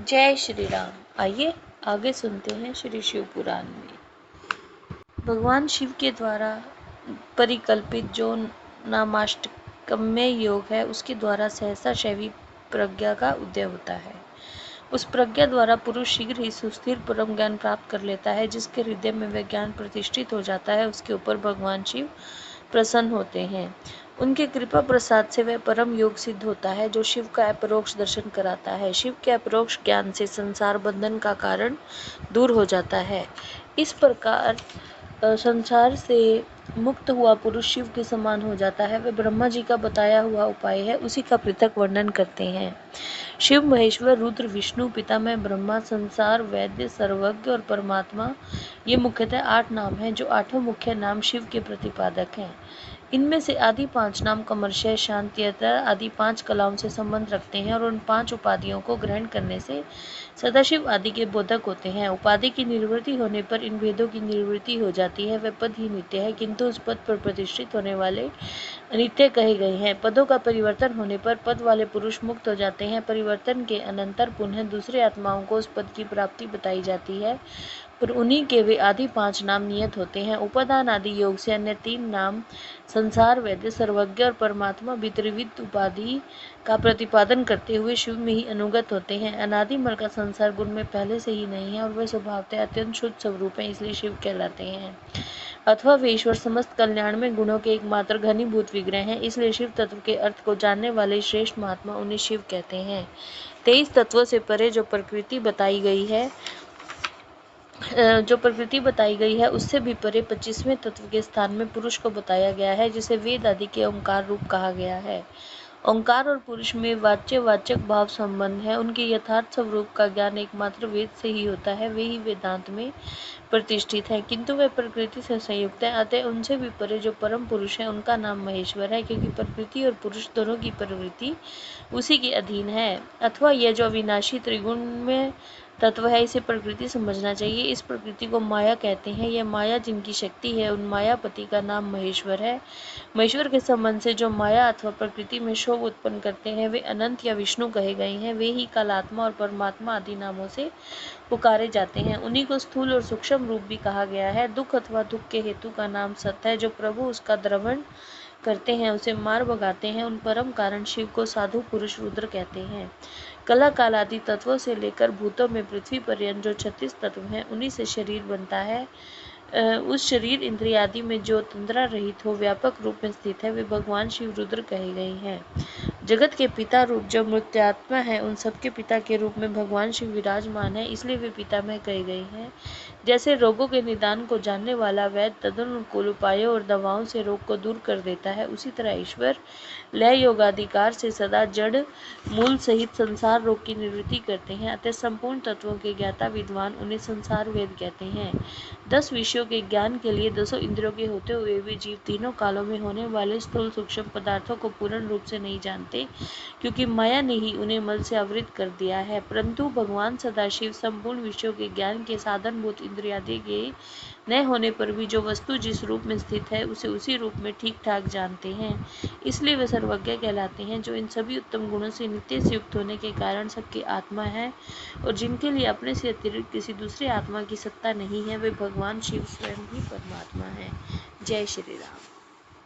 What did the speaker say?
जय श्री राम। आइए आगे सुनते हैं श्री शिव पुराण में। भगवान शिव के द्वारा परिकल्पित जो नामाष्टकम्य योग है, उसके द्वारा सहसा शैवी प्रज्ञा का उदय होता है। उस प्रज्ञा द्वारा पुरुष शीघ्र ही सुस्थिर परम ज्ञान प्राप्त कर लेता है। जिसके हृदय में वह ज्ञान प्रतिष्ठित हो जाता है, उसके ऊपर भगवान शिव प्रसन्न होते हैं। उनके कृपा प्रसाद से वह परम योग सिद्ध होता है, जो शिव का अपरोक्ष दर्शन कराता है। शिव के अपरोक्ष ज्ञान से संसार बंधन का कारण दूर हो जाता है। इस प्रकार संसार से मुक्त हुआ पुरुष शिव के समान हो जाता है। वह ब्रह्मा जी का बताया हुआ उपाय है, उसी का पृथक वर्णन करते हैं। शिव, महेश्वर, रुद्र, विष्णु, पितामह ब्रह्मा, संसार वैद्य, सर्वज्ञ और परमात्मा, ये मुख्यतः 8 नाम हैं, जो 8 मुख्य नाम शिव के प्रतिपादक हैं। इनमें से आदि 5 नाम कमर्षय, शांत्यतर आदि 5 कलाओं से संबंध रखते हैं और उन 5 उपाधियों को ग्रहण करने से सदाशिव आदि के बोधक होते हैं। उपाधि की निवृत्ति होने पर इन भेदों की निवृत्ति हो जाती है। वह पद ही नित्य है, किंतु उस पद पर प्रतिष्ठित होने वाले नित्य कहे गए हैं। पदों का परिवर्तन होने पर पद वाले पुरुष मुक्त हो जाते हैं। परिवर्तन के अनंतर पुनः दूसरे आत्माओं को उस पद की प्राप्ति बताई जाती है, पर उन्हीं के वे आदि 5 नाम नियत होते हैं। उपादान आदि योग से अन्य 3 नाम संसार वैद्य, सर्वज्ञ और परमात्मा भी त्रिविध उपाधि का प्रतिपादन करते हुए शिव में ही अनुगत होते हैं। अनादिमल का संसार गुण में पहले से ही नहीं है और वे स्वभावतः अत्यंत शुद्ध स्वरूप हैं, इसलिए शिव कहलाते हैं। अथवा वे ईश्वर समस्त कल्याण में गुणों के एकमात्र घनीभूत विग्रह हैं, इसलिए शिव तत्व के अर्थ को जानने वाले श्रेष्ठ महात्मा उन्हें शिव कहते हैं। 23 तत्वों से परे जो प्रकृति बताई गई है उससे भी परे 25वें तत्व के स्थान में पुरुष को बताया गया है, जिसे वेद आदि के ओंकार रूप कहा गया है। ओंकार और पुरुष में वाच्य भाव संबंध है। उनके यथार्थ स्वरूप का ज्ञान एकमात्र वेद से ही होता है, वे ही वेदांत में प्रतिष्ठित है, किंतु वे प्रकृति से संयुक्त है। अतः उनसे भी परे जो परम पुरुष है, उनका नाम महेश्वर है, क्योंकि प्रकृति और पुरुष दोनों की प्रवृत्ति उसी के अधीन है। अथवा यह जो अविनाशी त्रिगुण में तत्व है, इसे प्रकृति समझना चाहिए। इस प्रकृति को माया कहते हैं। यह माया जिनकी शक्ति है, उन मायापति का नाम महेश्वर है। महेश्वर के संबंध से जो माया अथवा प्रकृति में शोभ उत्पन्न करते हैं, वे अनंत या विष्णु कहे गए हैं। वे ही कालात्मा और परमात्मा आदि नामों से पुकारे जाते हैं। उन्हीं को स्थूल और सूक्ष्म रूप भी कहा गया है। दुख अथवा दुख के हेतु का नाम सत्य है। जो प्रभु उसका द्रवण करते हैं, उसे मार भगाते हैं, उन परम कारण शिव को साधु पुरुष रुद्र कहते हैं। कला काल आदि तत्वों से लेकर भूतों में पृथ्वी पर्यंत जो 36 तत्व हैं, उन्हीं से शरीर बनता है। उस शरीर इंद्रिय आदि में जो तंद्रा रहित हो व्यापक रूप में स्थित है, वे भगवान शिव रुद्र कहे गए हैं। जगत के पिता रूप जो मृत्यात्मा है, उन सबके पिता के रूप में भगवान शिव विराजमान है, इसलिए वे पितामह कहे गए हैं। जैसे रोगों के निदान को जानने वाला वैद्य तदनुकूल उपायों और दवाओं से रोग को दूर कर देता है, उसी तरह ईश्वर लय योगाधिकार से सदा जड़ मूल सहित संसार रोग की निवृत्ति करते हैं। अतः संपूर्ण तत्वों के ज्ञाता विद्वान उन्हें संसार वेद कहते हैं। 10 विषयों के ज्ञान के लिए 10 इंद्रियों के होते हुए भी जीव तीनों कालों में होने वाले स्थूल सूक्ष्म पदार्थों को पूर्ण रूप से नहीं जानते, क्योंकि माया ने ही उन्हें मल से आवृत कर दिया है। परंतु भगवान सदाशिव संपूर्ण विषयों के ज्ञान के साधनभूत इंद्रियादि के न होने पर भी जो वस्तु जिस रूप में स्थित है, उसे उसी रूप में ठीक ठाक जानते हैं। इसलिए वे सर्वज्ञ कहलाते हैं। जो इन सभी उत्तम गुणों से नित्य से युक्त होने के कारण सबकी आत्मा है और जिनके लिए अपने से अतिरिक्त किसी दूसरे आत्मा की सत्ता नहीं है, वे भगवान शिव स्वयं ही परमात्मा है। जय श्री राम।